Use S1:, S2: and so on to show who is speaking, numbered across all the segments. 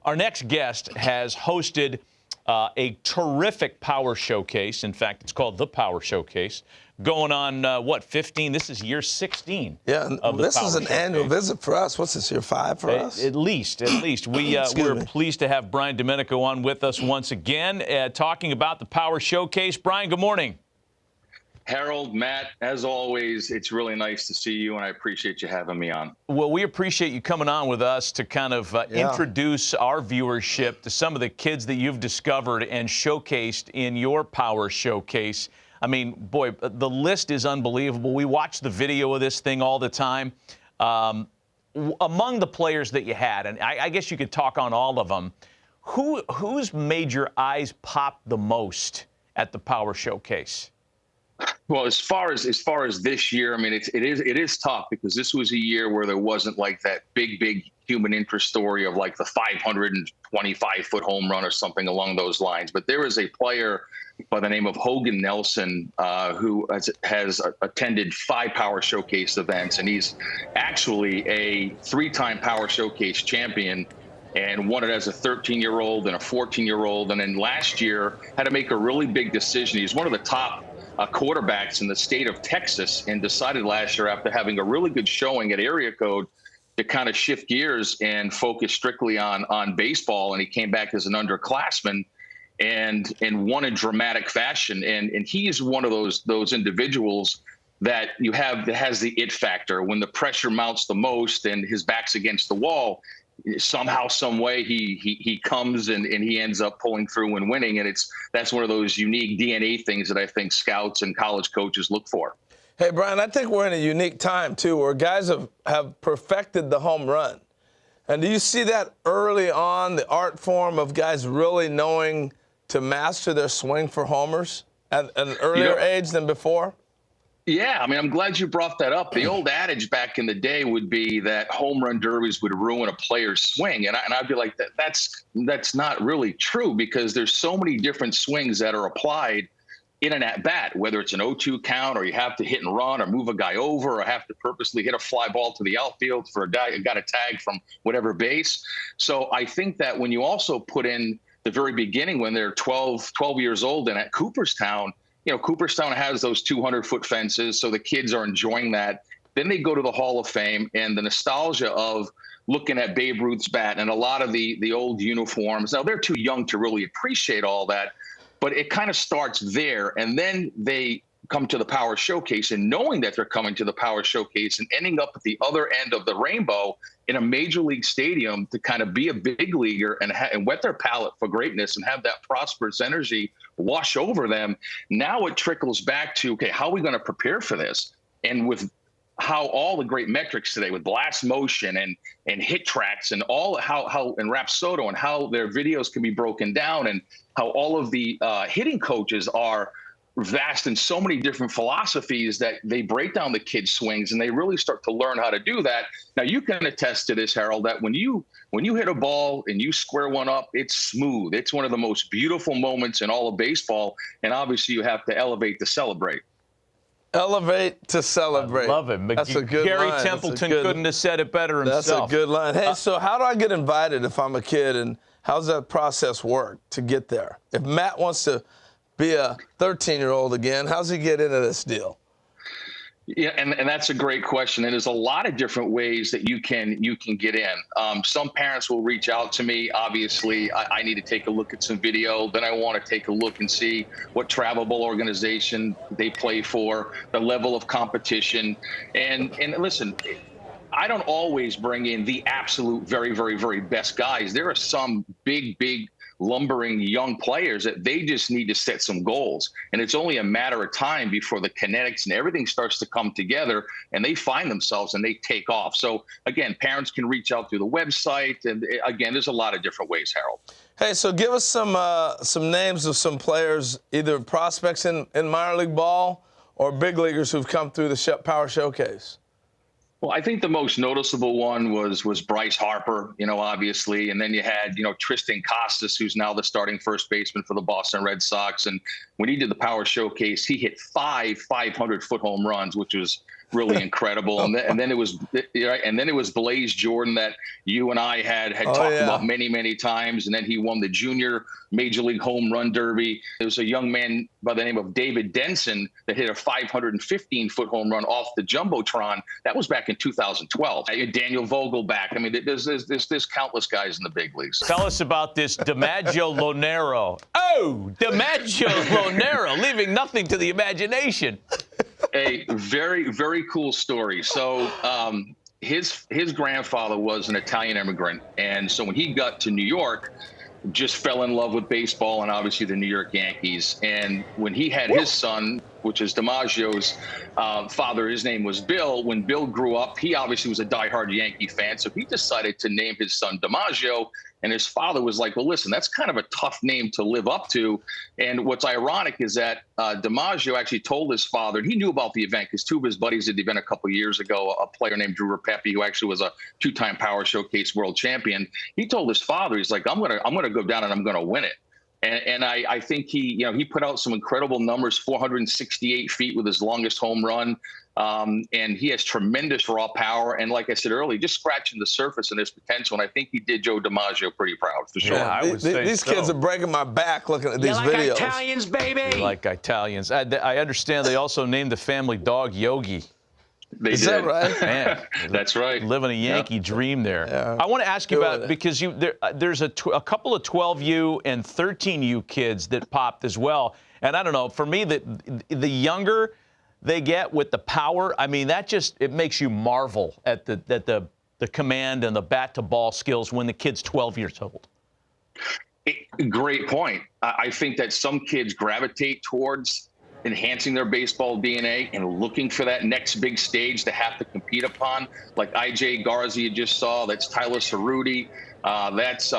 S1: Our next guest has hosted a terrific power showcase. In fact, it's called the Power Showcase. Going on, 15? This is year 16.
S2: Yeah,
S1: of the
S2: this
S1: Power
S2: is an
S1: Showcase.
S2: annual visit for us. What's this, year 5 for us?
S1: At least. We're pleased to have Brian Domenico on with us once again, talking about the Power Showcase. Brian, good morning.
S3: Harold, Matt, as always, it's really nice to see you, and I appreciate you having me on.
S1: Well, we appreciate you coming on with us to kind of introduce our viewership to some of the kids that you've discovered and showcased in your Power Showcase. I mean, boy, the list is unbelievable. We watch the video of this thing all the time. Among the players that you had, and I guess you could talk on all of them, who's made your eyes pop the most at the Power Showcase?
S3: Well, as far as this year, I mean, it is tough because this was a year where there wasn't like that big human interest story of like the 525-foot home run or something along those lines. But there is a player by the name of Hogan Nelson who has attended 5 Power Showcase events, and he's actually a 3-time Power Showcase champion and won it as a 13-year-old and a 14-year-old. And then last year had to make a really big decision. He's one of the top quarterbacks in the state of Texas, and decided last year, after having a really good showing at area code, to kind of shift gears and focus strictly on baseball. And he came back as an underclassman and won in dramatic fashion. And he is one of those individuals that you have that has the it factor. When the pressure mounts the most and his back's against the wall, somehow, some way, he comes and he ends up pulling through and winning. And that's one of those unique DNA things that I think scouts and college coaches look for.
S2: Hey, Brian, I think we're in a unique time, too, where guys have perfected the home run. And do you see that early on, the art form of guys really knowing to master their swing for homers at an earlier age than before?
S3: Yeah, I mean, I'm glad you brought that up. The old adage back in the day would be that home run derbies would ruin a player's swing. And I'd be like, that's not really true, because there's so many different swings that are applied in an at-bat, whether it's an 0-2 count, or you have to hit and run, or move a guy over, or have to purposely hit a fly ball to the outfield for a guy who got a tag from whatever base. So I think that when you also put in the very beginning, when they're 12 years old and at Cooperstown, Cooperstown has those 200-foot fences, so the kids are enjoying that. Then they go to the Hall of Fame, and the nostalgia of looking at Babe Ruth's bat and a lot of the old uniforms. Now, they're too young to really appreciate all that, but it kind of starts there. And then they come to the Power Showcase, and knowing that they're coming to the Power Showcase and ending up at the other end of the rainbow in a major league stadium to kind of be a big leaguer and whet their palate for greatness and have that prosperous energy wash over them. Now it trickles back to, okay, how are we going to prepare for this? And with how all the great metrics today with blast motion and hit tracks and all how and Rapsodo and how their videos can be broken down, and how all of the hitting coaches are vast in so many different philosophies that they break down the kids' swings, and they really start to learn how to do that. Now, you can attest to this, Harold, that when you hit a ball and you square one up, it's smooth. It's one of the most beautiful moments in all of baseball, and obviously you have to elevate to celebrate.
S2: Elevate to celebrate.
S1: I love it.
S2: That's a good
S1: Gary
S2: line.
S1: Templeton couldn't have said it better himself.
S2: That's a good line. Hey, so how do I get invited if I'm a kid, and how's that process work to get there? If Matt wants to be a 13-year-old again, how's he get into this deal?
S3: Yeah, and that's a great question. And there's a lot of different ways that you can get in. Some parents will reach out to me. Obviously, I need to take a look at some video. Then I want to take a look and see what travelable organization they play for, the level of competition. And listen, I don't always bring in the absolute very, very, very best guys. There are some big lumbering young players that they just need to set some goals. And it's only a matter of time before the kinetics and everything starts to come together, and they find themselves and they take off. So again, parents can reach out through the website. And again, there's a lot of different ways, Harold.
S2: Hey, so give us some names of some players, either prospects in minor league ball or big leaguers who've come through the Power Showcase.
S3: Well, I think the most noticeable one was Bryce Harper, obviously. And then you had, Tristan Costas, who's now the starting first baseman for the Boston Red Sox. And when he did the Power Showcase, he hit 5 500-foot home runs, which was really incredible. And then it was Blaze Jordan that you and I had talked about many times. And then he won the junior Major League Home Run Derby. There was a young man by the name of David Denson that hit a 515-foot home run off the Jumbotron. That was back in 2012. Daniel Vogelback. I mean, there's countless guys in the big leagues.
S1: Tell us about this DiMaggio Lonero. Oh, DiMaggio Lonero, leaving nothing to the imagination.
S3: A very, very cool story. So his grandfather was an Italian immigrant. And so when he got to New York, just fell in love with baseball and obviously the New York Yankees. And when he had his son, which is DiMaggio's father, his name was Bill. When Bill grew up, he obviously was a diehard Yankee fan. So he decided to name his son DiMaggio. And his father was like, well, listen, that's kind of a tough name to live up to. And what's ironic is that DiMaggio actually told his father, and he knew about the event because two of his buddies at the event a couple of years ago, a player named Drew Rapepi, who actually was a two-time Power Showcase world champion. He told his father, he's like, I'm gonna go down and I'm gonna win it. And I think he put out some incredible numbers, 468 feet with his longest home run. And he has tremendous raw power. And like I said earlier, just scratching the surface and his potential. And I think he did Joe DiMaggio pretty proud, for sure.
S1: Yeah, I would say
S2: these kids are breaking my back looking at these videos.
S4: Italians, baby.
S1: Like Italians. I understand they also named the family dog Yogi.
S2: Is that right?
S1: Man,
S3: that's right.
S1: Living a Yankee dream there.
S2: Yeah.
S1: I want to ask you about, because there's a couple of 12U and 13U kids that popped as well. And I don't know, for me, the younger they get with the power, I mean, it makes you marvel at the command and the bat to ball skills when the kid's 12 years old.
S3: Great point. I think that some kids gravitate towards enhancing their baseball DNA and looking for that next big stage to have to compete upon, like IJ Garza you just saw. That's Tyler Cerruti. That's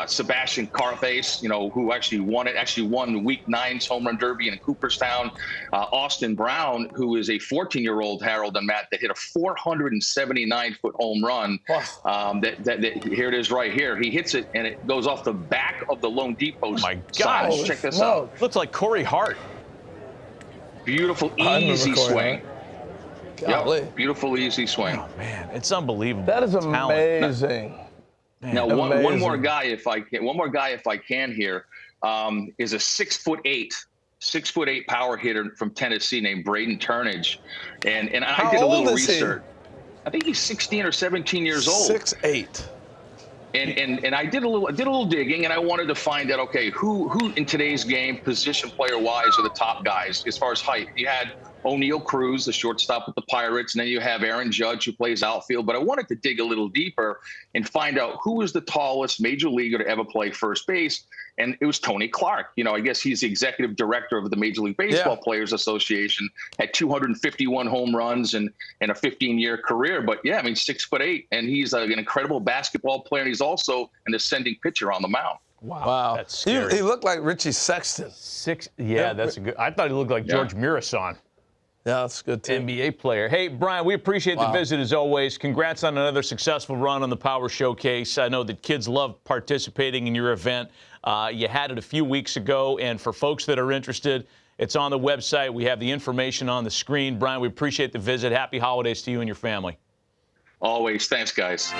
S3: Sebastian Carthace, who actually won Week 9's Home Run Derby in Cooperstown. Austin Brown, who is a 14-year-old, Harold and Matt, that hit a 479-foot home run. Wow. Here it is right here. He hits it, and it goes off the back of the loanDepot sign. Check this out.
S1: Looks like Corey Hart.
S3: Beautiful, easy swing.
S2: Yep.
S3: Beautiful, easy swing.
S1: Oh, man, it's unbelievable.
S2: That is amazing.
S3: Now, one more guy, if I can here, is a 6'8" power hitter from Tennessee named Braden Turnage, and I did a little research. I think he's 16 or 17 years old.
S2: 6'8".
S3: And I did a little digging, and I wanted to find out, okay, who in today's game, position player wise, are the top guys as far as height. You had O'Neal Cruz, the shortstop with the Pirates, and then you have Aaron Judge, who plays outfield. But I wanted to dig a little deeper and find out who was the tallest major leaguer to ever play first base. And it was Tony Clark. I guess he's the executive director of the Major League Baseball Players Association, had 251 home runs and a 15-year career. But, 6'8", and he's an incredible basketball player, and he's also an ascending pitcher on the mound.
S2: Wow.
S1: That's scary.
S2: He looked like Richie Sexton.
S1: That's a good. I thought he looked like George Mirasan.
S2: Yeah, that's good, too.
S1: NBA player. Hey, Brian, we appreciate the visit as always. Congrats on another successful run on the Power Showcase. I know that kids love participating in your event. You had it a few weeks ago, and for folks that are interested, it's on the website. We have the information on the screen. Brian, we appreciate the visit. Happy holidays to you and your family.
S3: Always. Thanks, guys.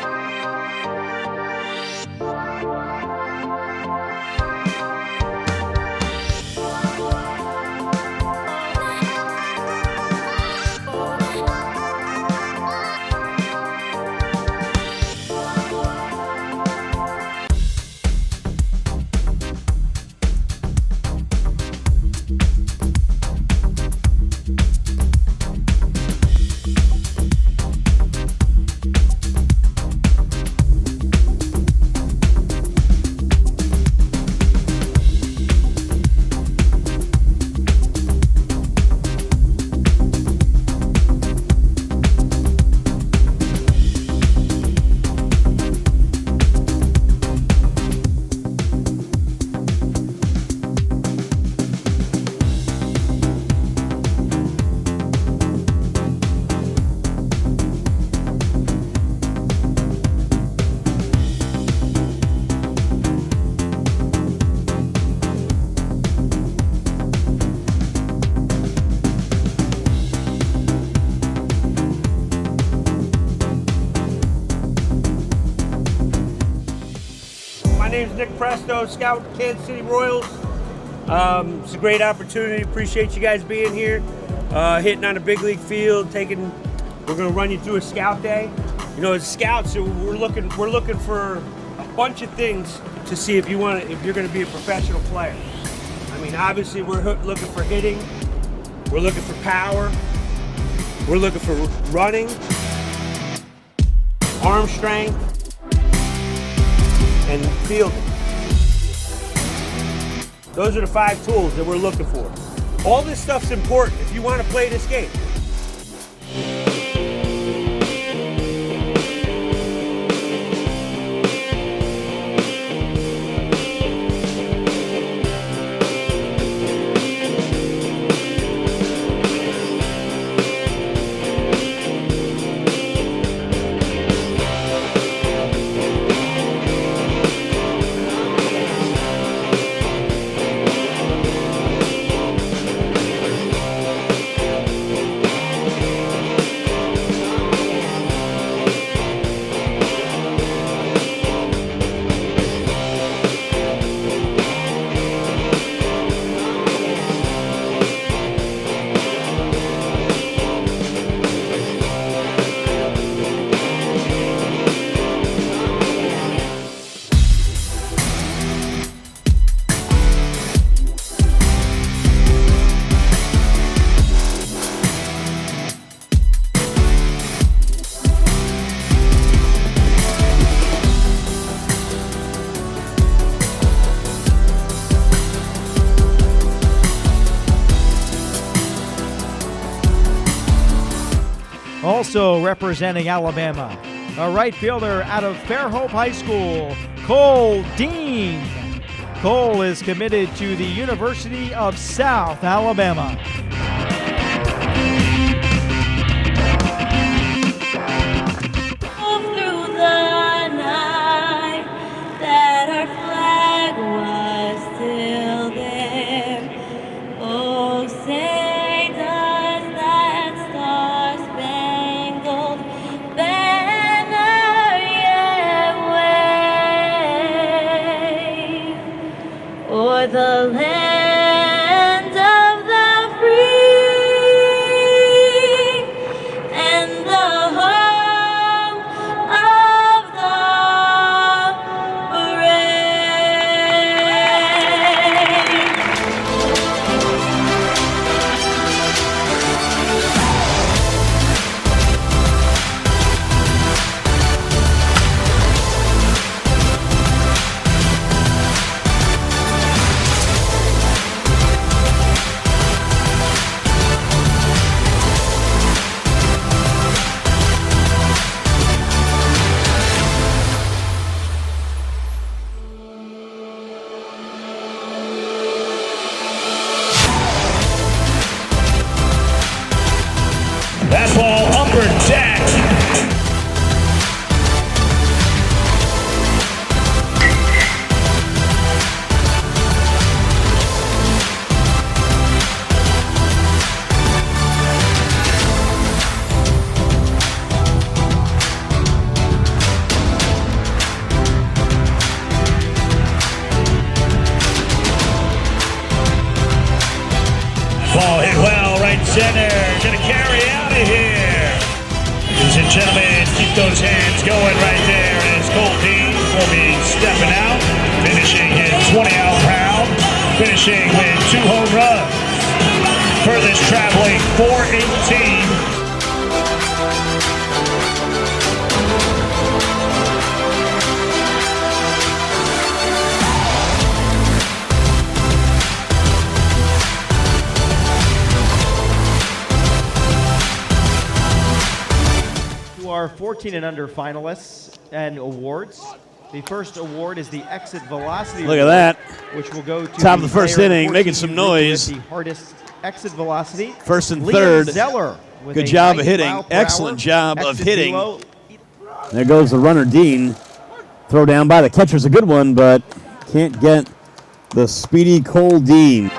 S4: My name's Nick Presto, scout with Kansas City Royals. It's a great opportunity. Appreciate you guys being here, hitting on a big league field. We're going to run you through a scout day. You know, as scouts, we're looking for a bunch of things to see if you're going to be a professional player. I mean, obviously, we're looking for hitting. We're looking for power. We're looking for running, arm strength, and fielding. Those are the 5 tools that we're looking for. All this stuff's important if you want to play this game.
S5: Also representing Alabama, a right fielder out of Fairhope High School, Cole Dean. Cole is committed to the University of South Alabama.
S6: Through the night, that our flag was still there. Oh, say does that star-spangled banner yet wave o'er the land of the free and the home of the brave.
S7: That ball upper deck. Ball hit well, right center. Gonna carry out of here. Ladies and gentlemen, keep those hands going right there as Cole Dean will be stepping out, finishing his 20-out round, finishing with 2 home runs. Furthest traveling 418.
S5: Our 14 and under finalists and awards. The first award is the exit velocity.
S8: Look at
S5: award,
S8: that.
S5: which will go to
S8: Top of the first
S5: player
S8: inning, making
S5: 14
S8: some
S5: with
S8: noise.
S5: The hardest exit velocity.
S8: First and
S5: Liam
S8: third.
S5: Zeller with
S8: Good
S5: a
S8: job of
S5: 90
S8: hitting.
S5: mile per
S8: Excellent
S5: hour
S8: job of
S5: exit
S8: hitting.
S5: velo.
S8: There goes the runner, Dean. Throw down by the catcher's a good one, but can't get the speedy Cole Dean.